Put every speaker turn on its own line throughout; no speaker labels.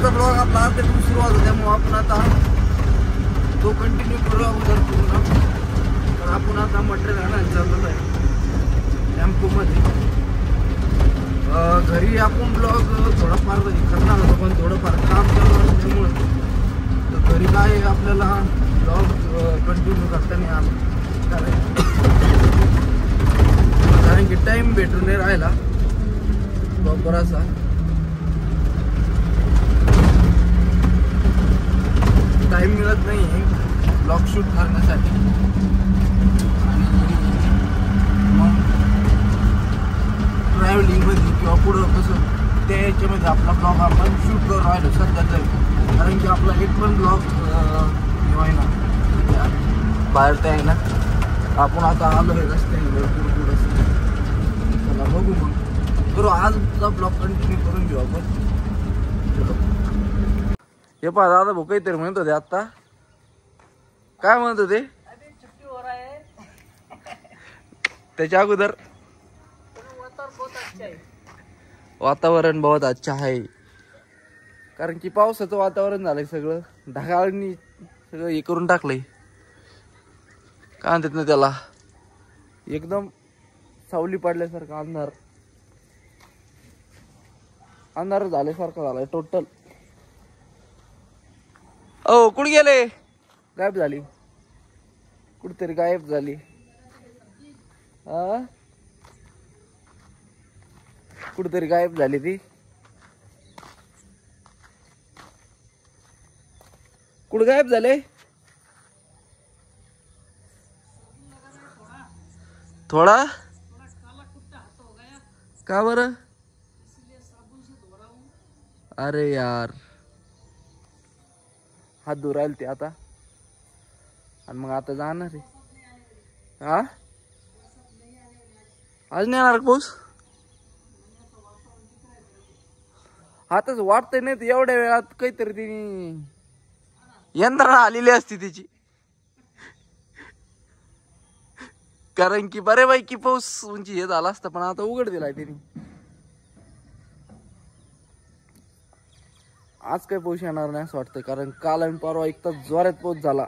सकाळचा ब्लॉग आपला अर्ध्यातून सुरुवात होता, त्यामुळे आपण आता तो कंटिन्यू करू अगोदर पूर्ण. तर आपण आता मटेरियल आणायला चाललेलो आहे टेम्पोमध्ये. घरी आपण ब्लॉग थोडाफार करणार होतो, पण थोडंफार काम चालू असल्यामुळे तर घरी काय आपल्याला ब्लॉग कंटिन्यू करता नाही आला, कारण की टाईम भेटून नाही राहिला प्रॉपर असा. टाईम मिळत नाही ब्लॉग शूट करण्यासाठी. आणि मग ट्रॅव्हलिंगमध्ये किंवा पुढं कसं त्या याच्यामध्ये आपला ब्लॉग आपण शूट करून राहिलो सध्या तरी, कारण की आपला एक पण ब्लॉग आहे ना बाहेर ते आहे ना. आपण आता आलो आहे रस्त्याने पुढं. चला बघू मग करू आजचा ब्लॉग कंटिन्यू करून घेऊ आपण. हे पहा दादा भाऊ काहीतरी म्हणत होते आता. काय म्हणत होते? त्याच्या अगोदर वातावरण बहुत अच्छा आहे, कारण की पावसाचं वातावरण झालंय. सगळं ढगाळनी सगळं हे करून टाकलंय. काय म्हणतात ना त्याला, एकदम सावली पडल्यासारखं अंधार झाल्यासारखं झालाय टोटल. ओ कुठे गेले? गायब झाली कुठेतरी, गायब झाली. कुठेतरी गायब झाली ती. कुठे गायब झाले? थोडा का बरं? अरे यार हात धुवून राहील ते आता, आणि मग आता जाणार आहे. हा आज नाही येणार पाऊस? आताच वाटतंय, नाही तर एवढ्या वेळात काहीतरी तिने यंत्रणा आलेली असती तिची, कारण की बऱ्यापैकी पाऊस म्हणजे हे झाला असता, पण आता उघड दिलाय तिने. आज काही पाऊस येणार नाही असं वाटतं, कारण काल आणि परवा एक तास जोरात पाऊस झाला.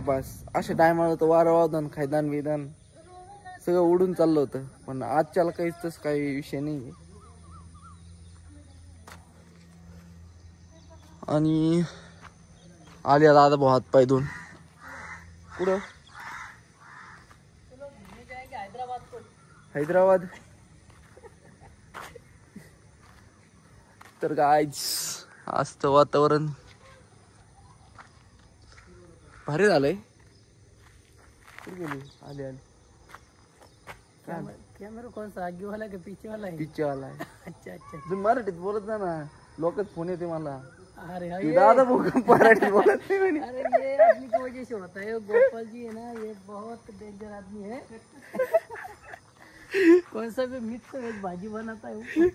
बस अशा टायमाला तर वारं वादन खायदान विधान सगळं उडून चाललं होतं, पण आजच्याला काहीच तसं काही विषय नाही. आणि आली दादा भाऊ हात पाय धुवून. कुठं? हैदराबाद. तर गाईज आज वातावरण भारी झालंय. कुठे गेली? आली आली.
कॅमेरा कौन सा, आगे वाला का पीछे वाला है?
पीछे वाला है.
अच्छा अच्छा.
तुम्ही मराठीत बोलत जा ना, लोकच फोन येते मला.
अरे
दादा भूकंप मराठी बोलत नहीं मैंने।
अरे ये आदमी की वजह से होता है, गोपाल जी है ना, ये बहुत डेंजर आदमी है। कौन सा भी मिक्स वेज भाजी बनाता है वो।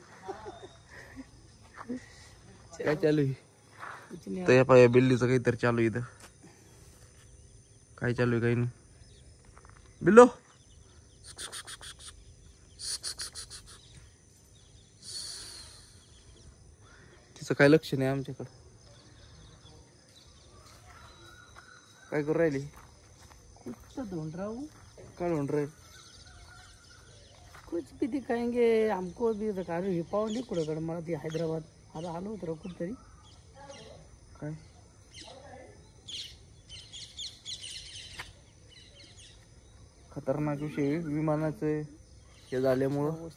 काय चालू आहे? तर या पाय बिल्लीचं काहीतरी चालू इथं, काय चालू आहे काही नाही। बिल्लो तिचं काय लक्ष नाही आमच्याकडे, काय करू राहिली?
कुछ तो ढूंढ रहा हूँ।
काय ढूंढ रहे?
कुछ भी दिखाएंगे हमको भी, दिखावे पाव नहीं कुठेकडे मला ती हैदराबाद आता आलो होतो कुठतरी।
काय खतरनाक विषय विमानाचे हे झाल्यामुळं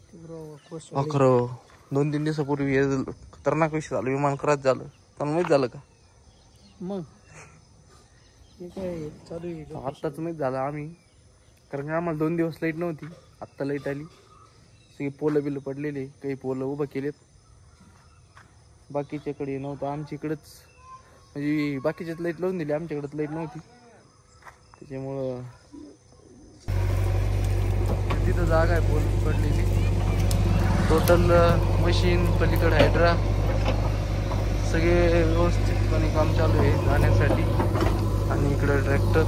अखरं 2-3 दिवसापूर्वी हे खतरनाक विषय झालं, विमान क्रॅश झालं। पण माहित झालं का?
मग हे काय चालू आहे
आत्ताच माहित झालं आम्ही, कारण की आम्हाला 2 दिवस लाईट नव्हती, आत्ता लाईट आली। सगळे पोलं बिलं पडलेले, काही पोलं उभं केलेत, बाकीच्याकडे नव्हतं, आमच्याकडेच म्हणजे बाकीच्यात लाईट लावून दिली, आमच्याकडेच लाईट नव्हती, त्याच्यामुळं तिथं जागा आहे पोल पडलेली। टोटल मशीन पलीकडे हायड्रा सगळे व्यवस्थितपणे काम चालू आहे जाण्यासाठी, आणि इकडे ट्रॅक्टर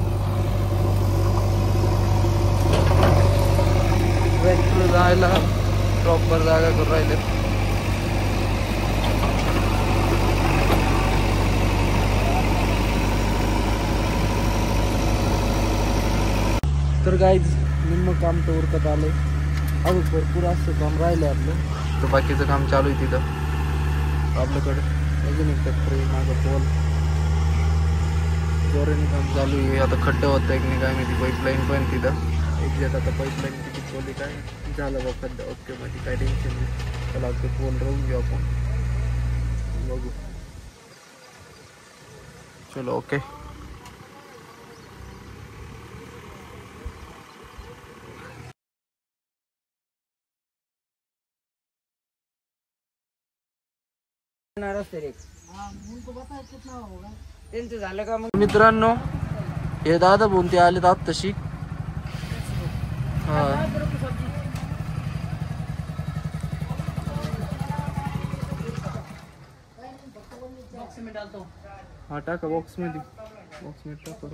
जायला प्रॉपर जागा करून राहिले। तर गाईज निम्म काम तर उरकत आलंय. अजून भरपूर असं काम राहिलं आपलं. तर बाकीचं काम चालू आहे तिथं आपल्याकडे. अजून एक फॅक्टरी माझं पोल जोराने काम चालू आहे. आता खड्डं होतं एक नाही काय माहिती. पाईपलाईन पण तिथं एक्झॅक्ट आता पाईपलाईन किती पोली काय झालं बघ खड्डा. ओके मध्ये काय टेन्शन नाही. त्याला ते पोल राहून घेऊ आपण. बघू चलो ओके.
त्यांचं झालं का मग?
मित्रांनो हे दादा बोलून ते आले आत तशी. हा हा टाका बॉक्स मध्ये. बॉक्स मध्ये टाका.